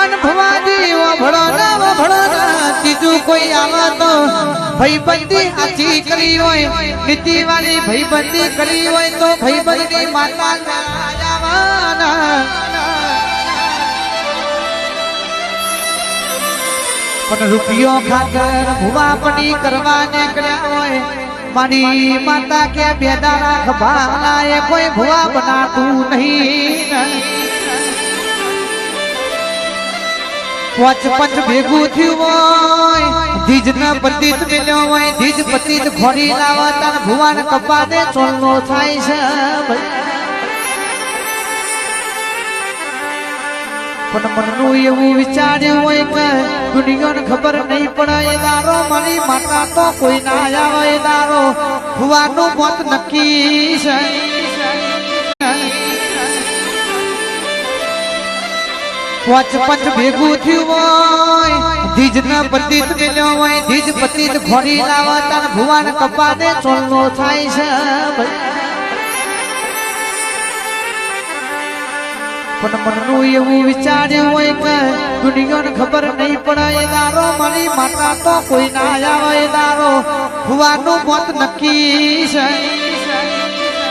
અન ભવાજી વભળો ના ત્રીજું કોઈ આવે તો ભાઈબંધી આછી કરી હોય નીતિ વાળી ભાઈબંધી કરી હોય તો ભાઈબંધી માતા જવાના પણ રૂપિયો ખાતર ભુવાપણી કરવા નીકળ્યા હોય મારી માતા કે બેદારા ખભાના એ કોઈ ભુવા બનાતું નહીં પોચ પંચ ભેગું થયું હોય ધીજ ન પતિત મેલ્યો હોય ધીજ પતિત ઘોડી લાવત અને ભુવાન કપા દે ચોલનો થાય છે પણ મનનું એવું વિચાર્યું હોય કે દુનિયાને ખબર નહીં પડે એ દારો મારી માતા તો કોઈ ના આવે એ દારો ભુવાનું મોત નક્કી છે પોચ પંચ ભેગું થયું હોય ધીજ ન પતિત મેલ્યો હોય ધીજ પતિત ઘોડી લાવત અને ભુવાન કપા દે ચોલનો થાય છે પણ મનનું એવું વિચાર્યું હોય કે દુનિયાને ખબર નહીં પડે એ દારો મારી માતા તો કોઈ ના આવે એ દારો ભુવાનું મોત નક્કી છે